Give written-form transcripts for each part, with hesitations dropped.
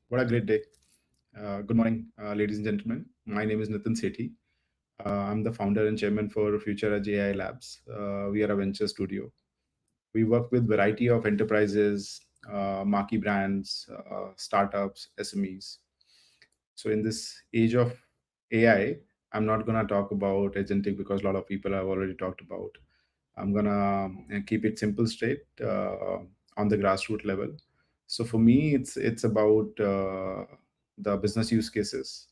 What a great day. Good morning, ladies and gentlemen. My name is Nitin Sethi. I'm the founder and chairman for FutureAge AI Labs. We are a venture studio. We work with variety of enterprises, marquee brands, startups, SMEs. So in this age of AI, I'm not going to talk about agentic because a lot of people have already talked about. I'm going to keep it simple, straight, on the grassroots level. So for me, it's about the business use cases,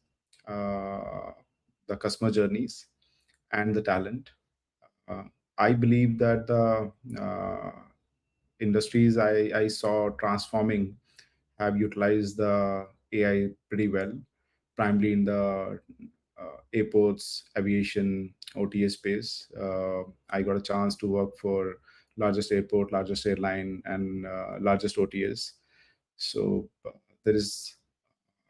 uh, the customer journeys, and the talent. Uh, I believe that the industries I saw transforming have utilized the AI pretty well, primarily in the airports, aviation, OTA space. I got a chance to work for largest airport, largest airline, and largest OTAs. So there is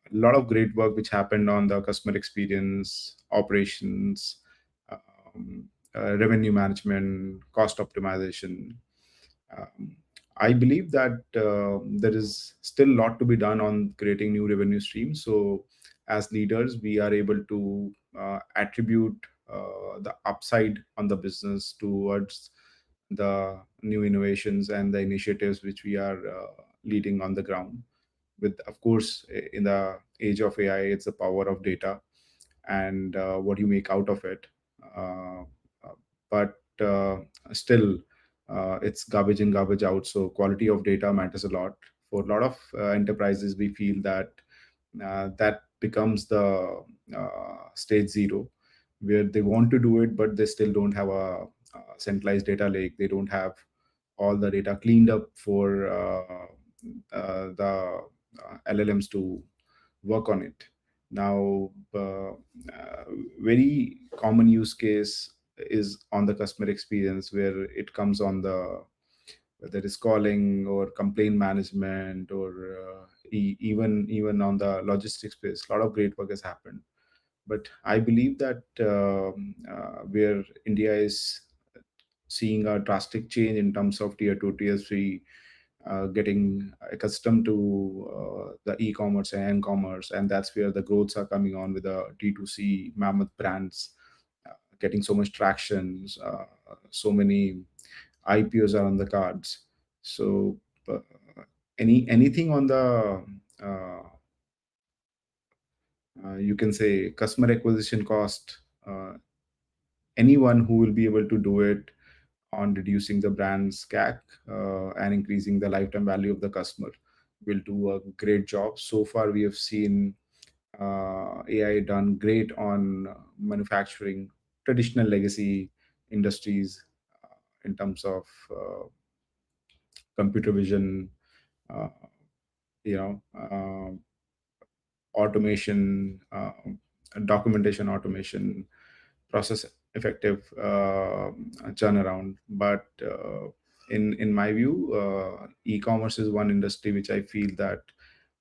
a lot of great work which happened on the customer experience, operations, revenue management, cost optimization. Um, I believe that there is still a lot to be done on creating new revenue streams. So, as leaders, we are able to attribute the upside on the business towards the new innovations and the initiatives which we are leading on the ground. With, of course, in the age of AI, it's the power of data and what you make out of it. Uh, but still, it's garbage in, garbage out. So quality of data matters a lot. For a lot of enterprises, we feel that that becomes the stage zero, where they want to do it, but they still don't have a centralized data lake. They don't have all the data cleaned up for the LLMs to work on it. Now, very common use case is on the customer experience, where it comes on the, whether it's calling or complaint management, or even on the logistics space. A lot of great work has happened, but I believe that where India is seeing a drastic change in terms of tier 2, tier 3, getting accustomed to the e-commerce and commerce, and that's where the growths are coming on with the D2C mammoth brands getting so much traction. So many IPOs are on the cards. So uh, anything on the uh, you can say customer acquisition cost, anyone who will be able to do it on reducing the brand's CAC and increasing the lifetime value of the customer will do a great job. So far, we have seen AI done great on manufacturing, traditional legacy industries, in terms of computer vision, uh, you know, automation, documentation automation, process effective turnaround. But in my view, e-commerce is one industry which I feel that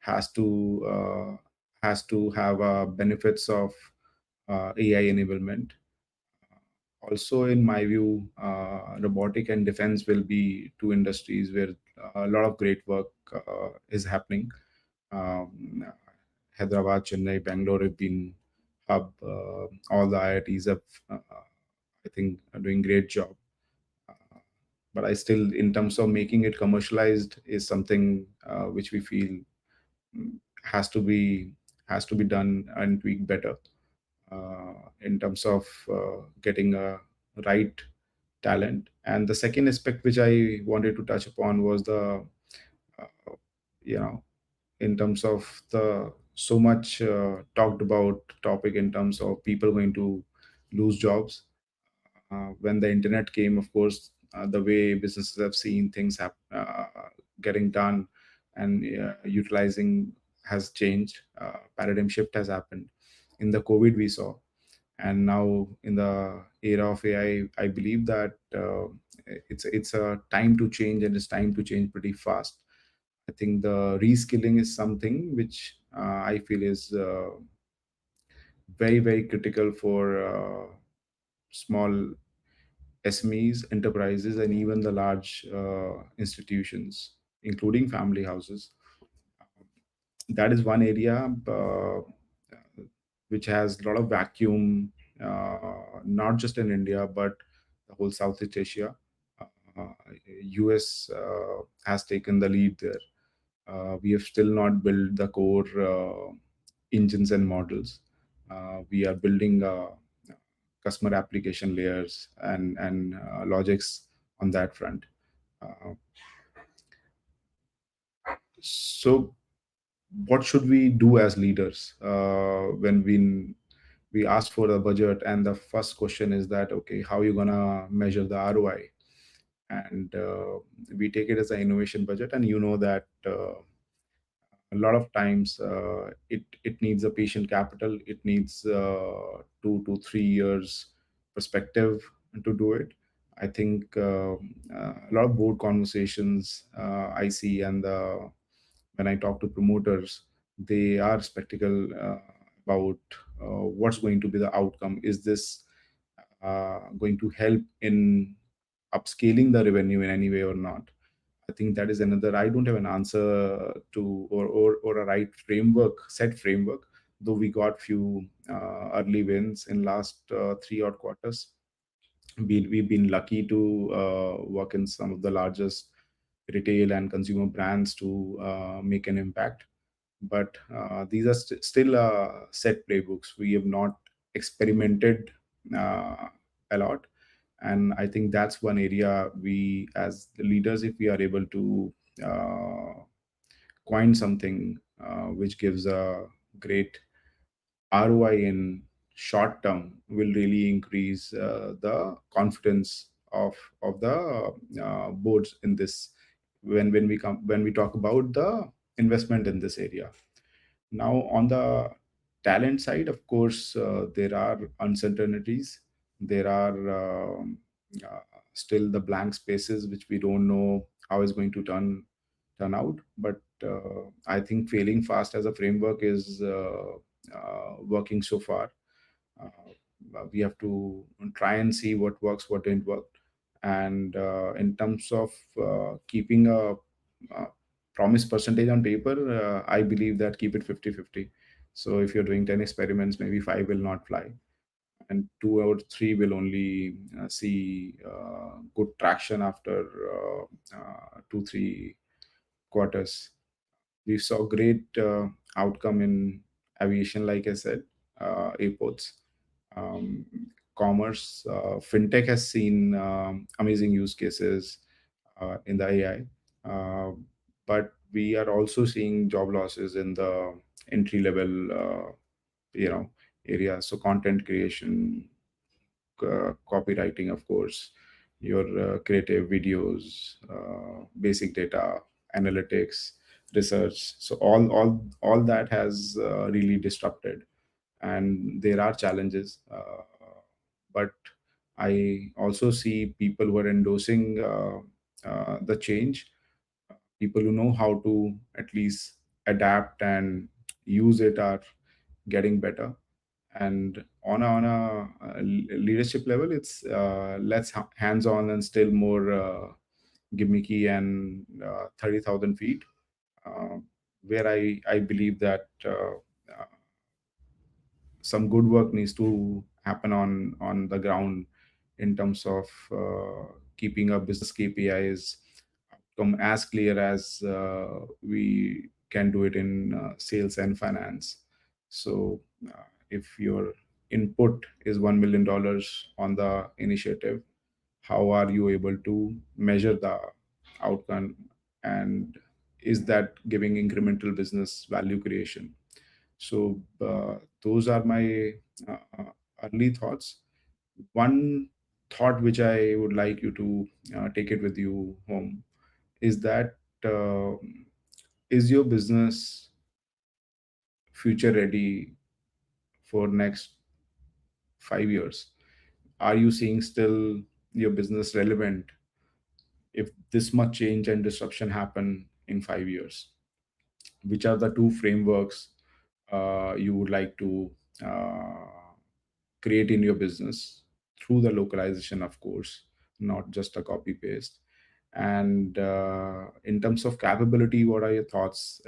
has to have benefits of AI enablement. Also, in my view, robotic and defense will be two industries where a lot of great work is happening. Um, Hyderabad, Chennai, Bangalore have been hub. All the IITs have, I think, are doing great job. Uh, but I still, in terms of making it commercialized, is something which we feel has to be done and tweaked better in terms of getting a right talent. And the second aspect which I wanted to touch upon was the uh, you know in terms of the so much talked about topic in terms of people going to lose jobs. When the internet came, of course, the way businesses have seen things getting done and utilizing has changed. Paradigm shift has happened. In the COVID, we saw, and now in the era of AI, I believe that it's a time to change, and it's time to change pretty fast. I think the reskilling is something which I feel is very, very critical for small SMEs, enterprises, and even the large institutions, including family houses. that is one area which has a lot of vacuum, not just in India, but the whole Southeast Asia. Uh, US has taken the lead there. We have still not built the core engines and models. We are building customer application layers and logics on that front. Uh, so what should we do as leaders when we ask for a budget, and the first question is that, okay, how are you gonna measure the ROI? And we take it as an innovation budget, and you know that a lot of times it needs a patient capital. It needs 2 to 3 years perspective to do it. I think a lot of board conversations I see, and when I talk to promoters, they are skeptical about what's going to be the outcome. Is this going to help in upscaling the revenue in any way or not? I think that is another. I don't have an answer to, or a right set framework. Though we got few early wins in last 3 odd quarters. We've been lucky to work in some of the largest retail and consumer brands to make an impact. But these are still set playbooks. We have not experimented uh, a lot, and I think that's one area we, as the leaders, if we are able to uh, coin something which gives a great ROI in short term, will really increase the confidence of the boards in this, when we talk about the investment in this area. Now, on the talent side, of course, there are uncertainties. There are uh, still the blank spaces which we don't know how is going to turn out. But I think failing fast as a framework is working so far. We have to try and see what works, what didn't work. And in terms of keeping a promise percentage on paper, I believe that keep it 50-50. So if you're doing 10 experiments, maybe 5 will not fly, and 2 or 3 will only see good traction after 2-3 quarters. We saw great outcome in aviation, like I said, airports. Um, Commerce, fintech has seen amazing use cases in the AI, but we are also seeing job losses in the entry level, you know, areas. So content creation, copywriting, of course, your creative videos, basic data analytics, research. So all that has really disrupted, and there are challenges. But I also see people who are endorsing the change, people who know how to at least adapt and use it are getting better. And on a leadership level, it's less hands-on and still more gimmicky and 30,000 feet, uh, where I believe that some good work needs to happen on the ground in terms of keeping our business KPIs come as clear as we can do it in sales and finance. So if your input is $1 million on the initiative, how are you able to measure the outcome, and is that giving incremental business value creation? So those are my early thoughts. One thought which I would like you to take it with you home is that, uh, is your business future ready for next 5 years? Are you seeing still your business relevant if this much change and disruption happen in 5 years? Which are the two frameworks you would like to create in your business through the localization, of course, not just a copy paste? And in terms of capability, what are your thoughts?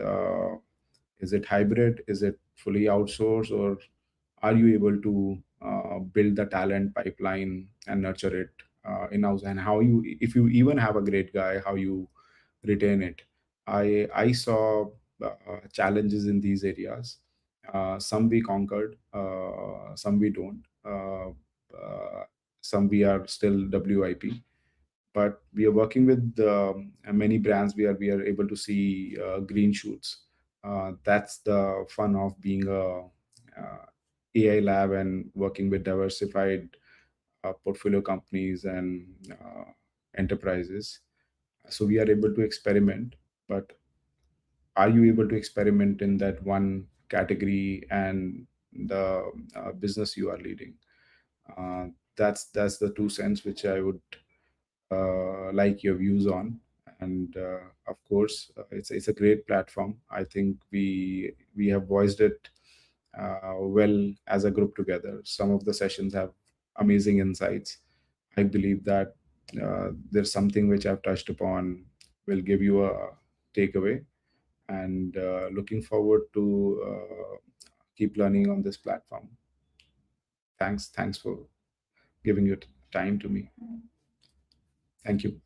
Is it hybrid? Is it fully outsourced? Or are you able to build the talent pipeline and nurture it in-house? And how you, if you even have a great guy, how you retain it? I saw challenges in these areas. Some we conquered, some we don't. Some we are still WIP, but we are working with many brands where we are able to see green shoots. That's the fun of being a AI lab and working with diversified portfolio companies and enterprises. So we are able to experiment, but are you able to experiment in that one category and the business you are leading? Uh, that's the 2 cents which I would like your views on. And of course, it's a great platform. I think we have voiced it well as a group together. Some of the sessions have amazing insights. I believe that there's something which I've touched upon will give you a takeaway. And looking forward to keep learning on this platform. Thanks for giving your time to me. Thank you.